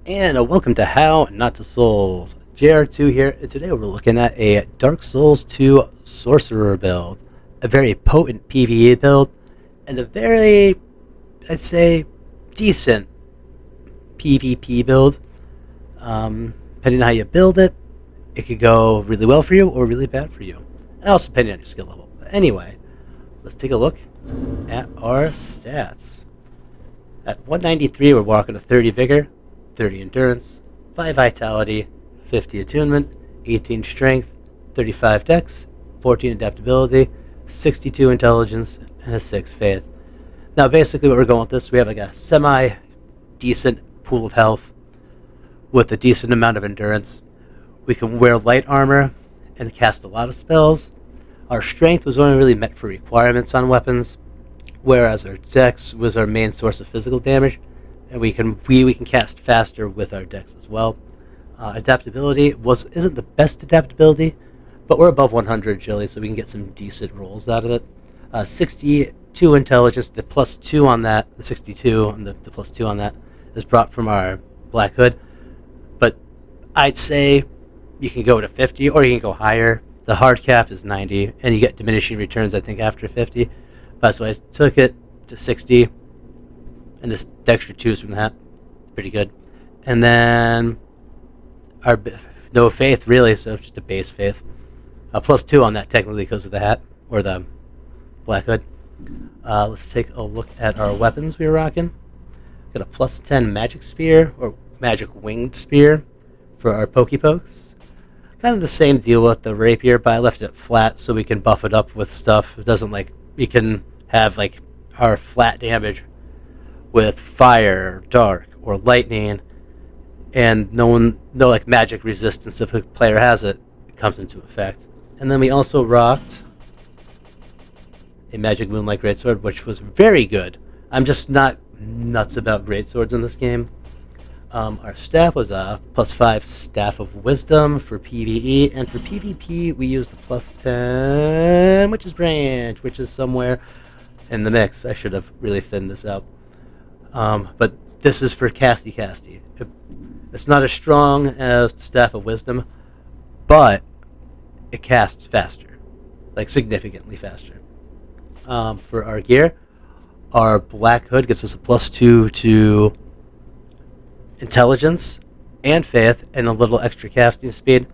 And welcome to How Not to Souls. JR2 here, and today we're looking at a Dark Souls 2 Sorcerer build. A very potent PvE build, and a very, I'd say, decent PvP build. Depending on how you build it, it could go really well for you or really bad for you. And also depending on your skill level. But anyway, let's take a look at our stats. At 193, we're walking a 30 Vigor, 30 Endurance, 5 Vitality, 50 Attunement, 18 Strength, 35 Dex, 14 Adaptability, 62 Intelligence, and a 6 Faith. Now basically what we're going with this, we have like a semi-decent pool of health with a decent amount of endurance. We can wear light armor and cast a lot of spells. Our strength was only really meant for requirements on weapons, whereas our dex was our main source of physical damage, and we can cast faster with our dex as well. Adaptability isn't the best adaptability, but we're above 100 agility, so we can get some decent rolls out of it. 62 intelligence, the plus 2 on that, the 62 and the plus 2 on that is brought from our Black Hood, but I'd say you can go to 50 or you can go higher. The hard cap is 90, and you get diminishing returns, I think, after 50. So I took it to 60, and this extra 2s from that. Pretty good. And then our no faith, really, so it's just a base faith. Plus 2 on that, technically, because of the hat, or the Black Hood. Let's take a look at our weapons we were rocking. Got a plus 10 magic spear, or magic winged spear, for our pokey-pokes. Kind of the same deal with the rapier, but I left it flat so we can buff it up with stuff. It doesn't we can have our flat damage with fire, dark, or lightning, and no magic resistance. If a player has it, it comes into effect. And then we also rocked a magic moonlight greatsword, which was very good. I'm just not nuts about greatswords in this game. Our staff was a plus 5 Staff of Wisdom for PvE, and for PvP we used the plus 10 Witch's Branch, which is somewhere in the mix. I should have really thinned this out. But this is for casty. It's not as strong as the Staff of Wisdom, but it casts faster, significantly faster. For our gear, our Black Hood gives us a plus 2 to intelligence and faith and a little extra casting speed,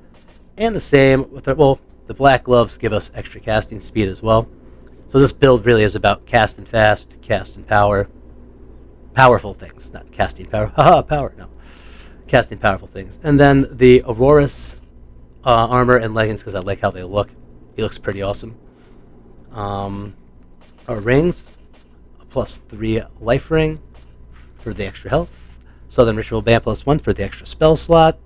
and the same with the black gloves give us extra casting speed as well. So this build really is about casting fast, casting powerful things, not casting power. Power, no, casting powerful things. And then the Aurora's armor and leggings, because I like how they look. He looks pretty awesome. Our rings, a plus 3 life ring for the extra health. Southern Ritual Band plus 1 for the extra spell slot.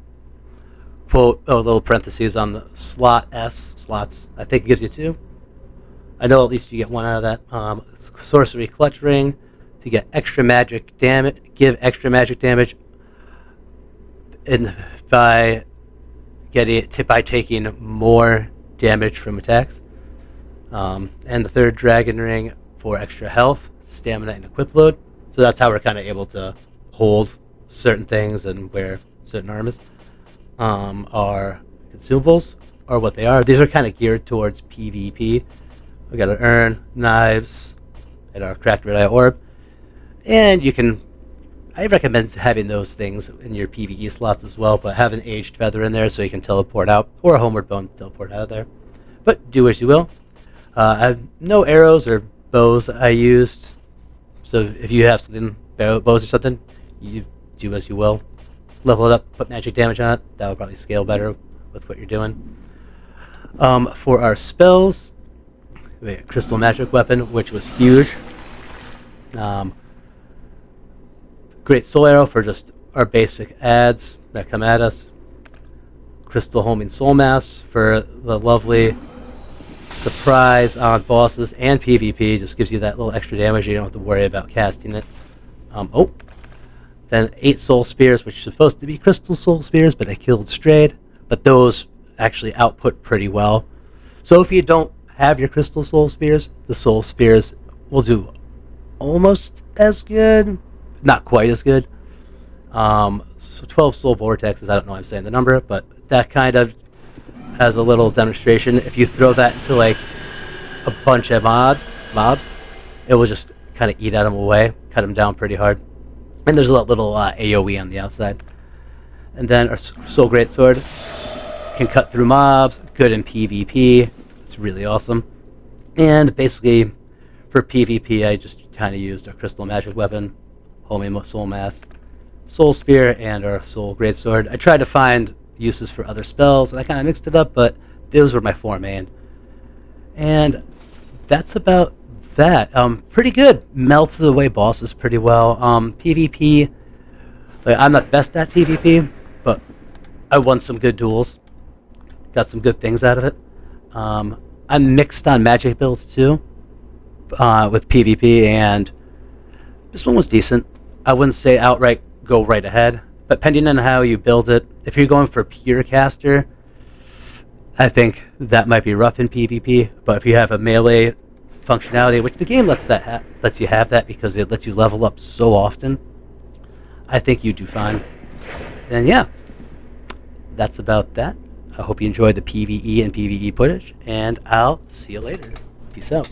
Little parentheses on the slots. I think it gives you 2. I know at least you get 1 out of that. Sorcery Clutch Ring to get extra magic damage. Give extra magic damage by taking more damage from attacks. And the third Dragon Ring for extra health, stamina, and equip load. So that's how we're kind of able to hold certain things and wear certain armors. Our consumables are what they are. These are kind of geared towards PvP. We got our urn, knives, and our cracked red eye orb. And I recommend having those things in your PvE slots as well, but have an aged feather in there so you can teleport out, or a homeward bone to teleport out of there. But do as you will. I have no arrows or bows I used, so if you have something, bows or something, you do as you will. Level it up, put magic damage on it. That would probably scale better with what you're doing. For our spells, we have a Crystal Magic Weapon, which was huge. Great Soul Arrow for just our basic adds that come at us. Crystal Homing Soul Mass for the lovely surprise on bosses and PvP. Just gives you that little extra damage. You don't have to worry about casting it. Then 8 Soul Spears, which are supposed to be Crystal Soul Spears, but they killed straight. But those actually output pretty well. So if you don't have your Crystal Soul Spears, the Soul Spears will do almost as good, not quite as good. So 12 soul vortexes. I don't know why I'm saying the number, but that kind of has a little demonstration. If you throw that into like a bunch of mobs, it will just kind of eat at them away, cut them down pretty hard. And there's a little AoE on the outside. And then our soul greatsword can cut through mobs, good in PvP. It's really awesome. And basically, for PvP, I just kind of used our crystal magic weapon, homing soul mass, soul spear, and our soul greatsword. I tried to find uses for other spells, and I kind of mixed it up, but those were my four main. And that's about that. Pretty good. Melts away bosses pretty well. PvP, like, I'm not the best at PvP, but I won some good duels. Got some good things out of it. I'm mixed on magic builds too, with PvP, and this one was decent. I wouldn't say outright go right ahead, but depending on how you build it, if you're going for pure caster, I think that might be rough in PvP. But if you have a melee functionality, which the game lets you have that because it lets you level up so often, I think you do fine. And yeah, that's about that. I hope you enjoyed the PvE and PvE footage, and I'll see you later. Peace out.